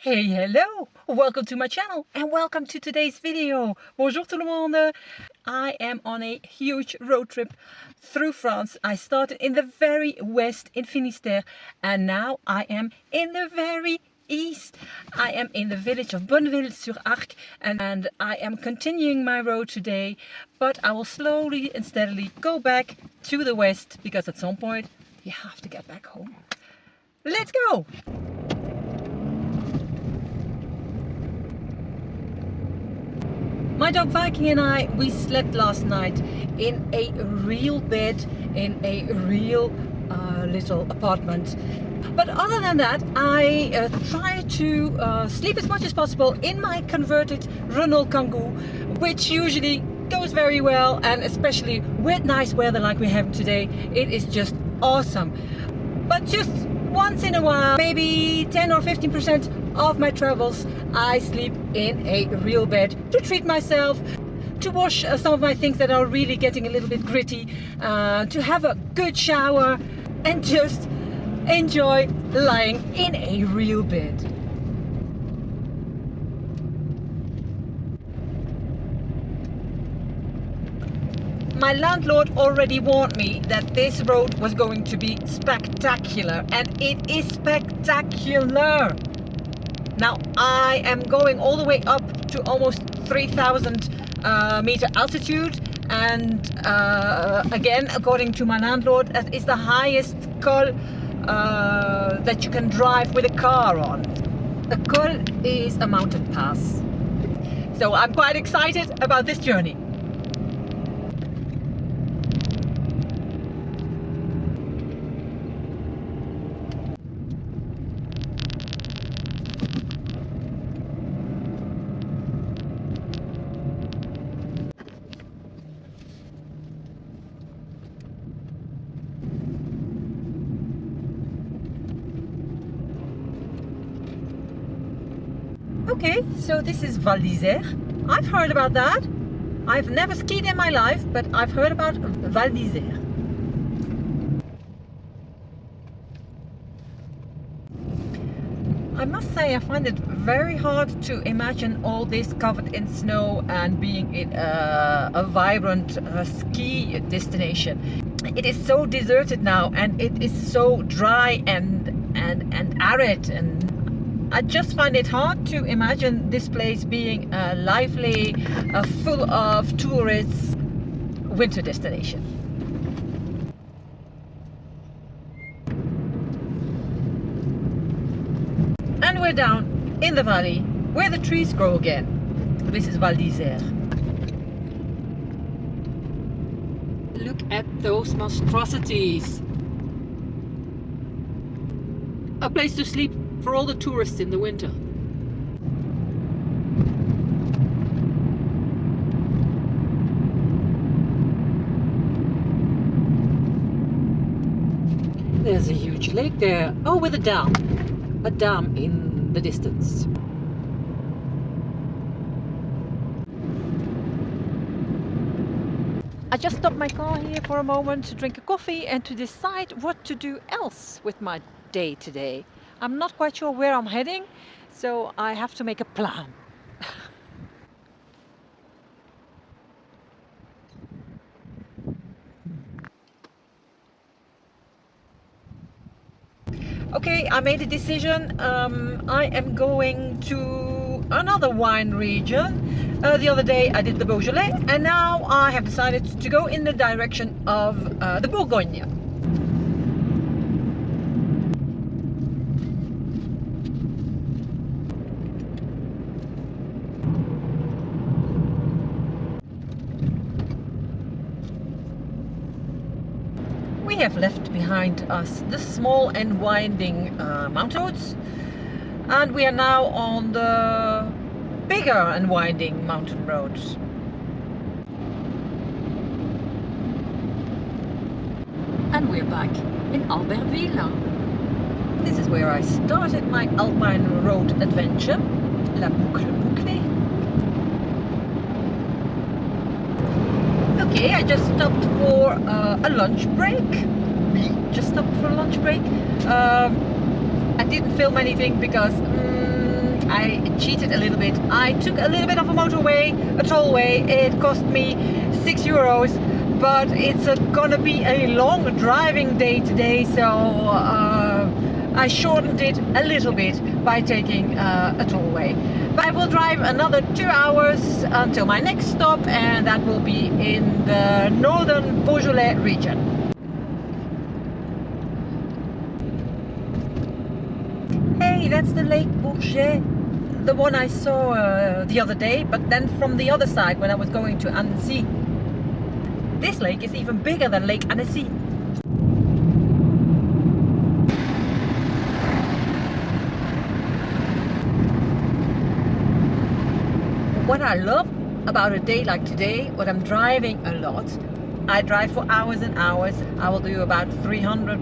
Hey, hello! Welcome to my channel and welcome to today's video. Bonjour tout le monde! I am on a huge road trip through France. I started in the very west in Finistère and now I am in the very east. I am in the village of Bonneville-sur-Arc and I am continuing my road today, but I will slowly and steadily go back to the west because at some point you have to get back home. Let's go! My dog Viking and I, we slept last night in a real bed in a real little apartment. But other than that, I try to sleep as much as possible in my converted Renault Kangoo, which usually goes very well, and especially with nice weather like we have today, it is just awesome. But just once in a while, maybe 10 or 15% of my travels, I sleep in a real bed to treat myself, to wash some of my things that are really getting a little bit gritty, to have a good shower and just enjoy lying in a real bed. My landlord already warned me that this road was going to be spectacular, and it is spectacular. Now I am going all the way up to almost 3,000 meter altitude, and again, according to my landlord, that is the highest col that you can drive with a car on. A col is a mountain pass. So I'm quite excited about this journey. Okay, so this is Val d'Isère. I've heard about that. I've never skied in my life, but I've heard about Val d'Isère. I must say I find it very hard to imagine all this covered in snow and being in a vibrant ski destination. It is so deserted now, and it is so dry and arid, and I just find it hard to imagine this place being a lively, full of tourists winter destination. And we're down in the valley where the trees grow again. This is Val d'Isère. Look at those monstrosities. A place to sleep for all the tourists in the winter. There's a huge lake there. Oh, with a dam in the distance. I just stopped my car here for a moment to drink a coffee and to decide what to do else with my day today. I'm not quite sure where I'm heading, so I have to make a plan. Okay, I made a decision. I am going to another wine region. The other day I did the Beaujolais, and now I have decided to go in the direction of the Bourgogne. We have left behind us the small and winding mountain roads, and we are now on the bigger and winding mountain roads. And we're back in Albertville. This is where I started my alpine road adventure, La Boucle Bouclée. Okay, I just stopped for a lunch break. We just stopped for a lunch break. I didn't film anything because I cheated a little bit. I took a little bit of a motorway, a tollway. It cost me €6, but it's gonna be a long driving day today, so I shortened it a little bit by taking a tollway. But I will drive another 2 hours until my next stop, and that will be in the northern Beaujolais region. Hey, that's the Lake Bourget, the one I saw the other day, but then from the other side when I was going to Annecy. This lake is even bigger than Lake Annecy. What I love about a day like today, when I'm driving a lot, I drive for hours and hours. I will do about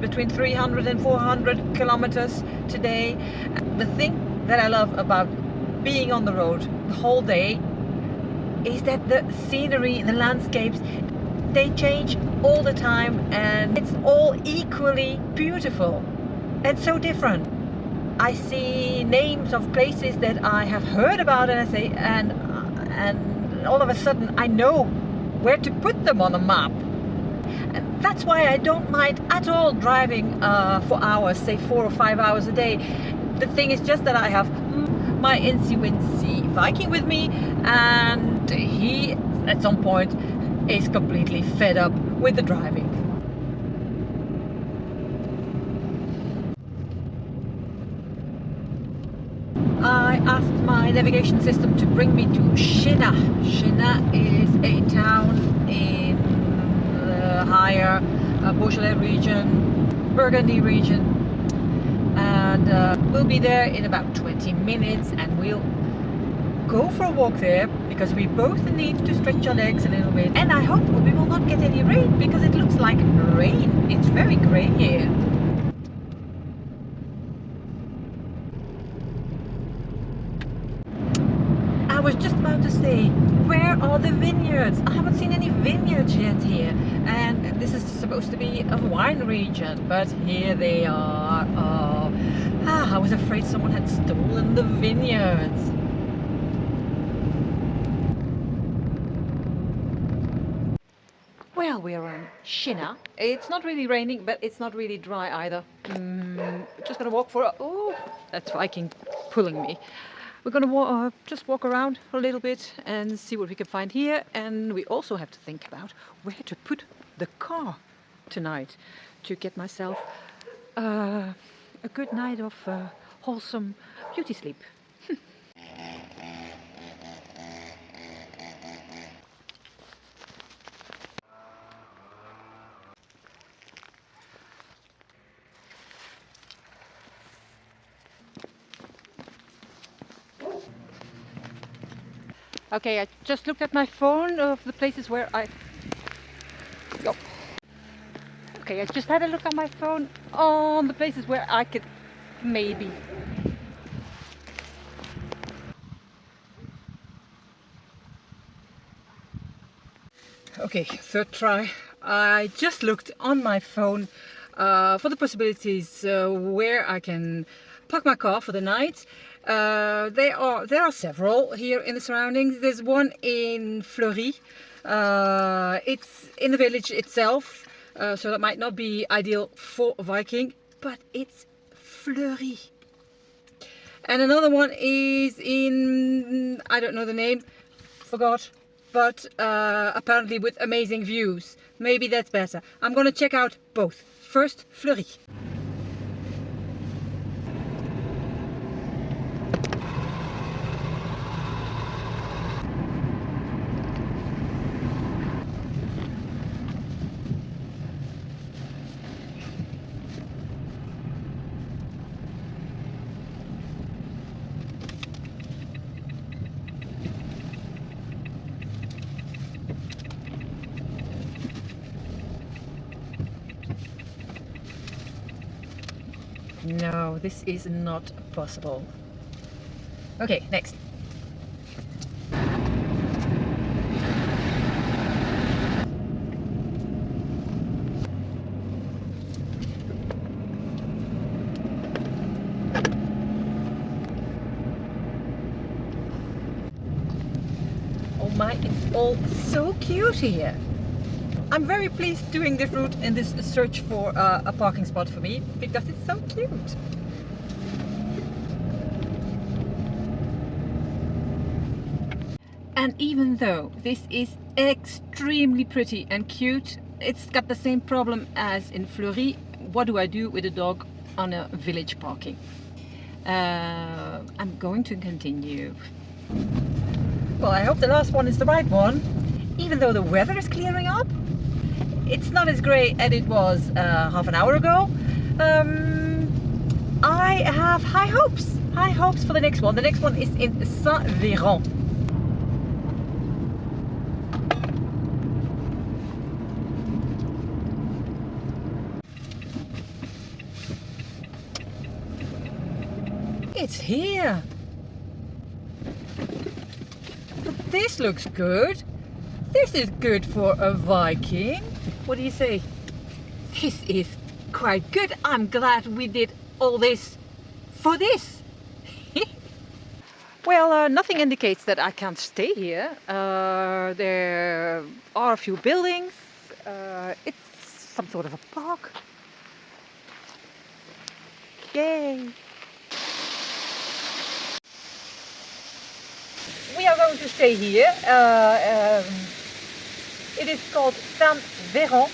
between 300 and 400 kilometers today. The thing that I love about being on the road the whole day is that the scenery, the landscapes, they change all the time, and it's all equally beautiful and so different. I see names of places that I have heard about, and I say, and all of a sudden I know where to put them on a map. And that's why I don't mind at all driving for hours, say 4 or 5 hours a day. The thing is just that I have my Incy-Wincy Viking with me, and he at some point is completely fed up with the driving. I asked my navigation system to bring me to Chéna. Chéna is a town in the higher Beaujolais region, Burgundy region, and we'll be there in about 20 minutes, and we'll go for a walk there because we both need to stretch our legs a little bit, and I hope we will not get any rain because it looks like rain. It's very grey here. I was just about to say, where are the vineyards? I haven't seen any vineyards yet here, and this is supposed to be a wine region, but here they are. I was afraid someone had stolen the vineyards. Well, we're in Chéna. It's not really raining, but it's not really dry either. Just gonna walk for oh, that's Viking pulling me. We're gonna just walk around for a little bit and see what we can find here. And we also have to think about where to put the car tonight to get myself a good night of wholesome beauty sleep. Okay, I just looked at my phone of the places where Okay, I just had a look at my phone on the places where I could maybe. Okay, third try. I just looked on my phone for the possibilities where I can park my car for the night. There are several here in the surroundings. There's one in Fleury. It's in the village itself, so that might not be ideal for Viking, but it's Fleury. And another one is in, I don't know the name, forgot, but apparently with amazing views. Maybe that's better. I'm gonna check out both. First, Fleury. No, this is not possible. Okay, next. my, it's all so cute here. I'm very pleased doing this route in this search for a parking spot for me because it's so cute. And even though this is extremely pretty and cute, it's got the same problem as in Fleury. What do I do with a dog on a village parking? I'm going to continue. Well, I hope the last one is the right one. Even though the weather is clearing up, it's not as grey as it was half an hour ago. I have high hopes for the next one. The next one is in Saint-Véran. It's here. But this looks good. This is good for a Viking. What do you say? This is quite good. I'm glad we did all this for this. Well, nothing indicates that I can't stay here. There are a few buildings. It's some sort of a park. Yay! We are going to stay here. It is called Saint-Véran.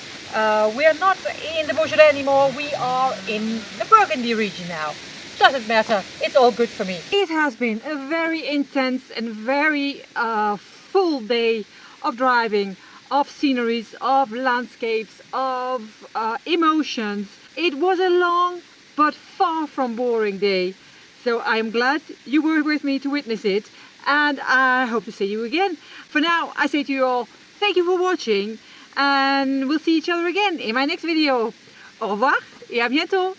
We are not in the Beaujolais anymore. We are in the Burgundy region now. Doesn't matter. It's all good for me. It has been a very intense and very full day of driving, of sceneries, of landscapes, of emotions. It was a long but far from boring day. So I'm glad you were with me to witness it. And I hope to see you again. For now, I say to you all, thank you for watching. And we'll see each other again in my next video. Au revoir et à bientôt.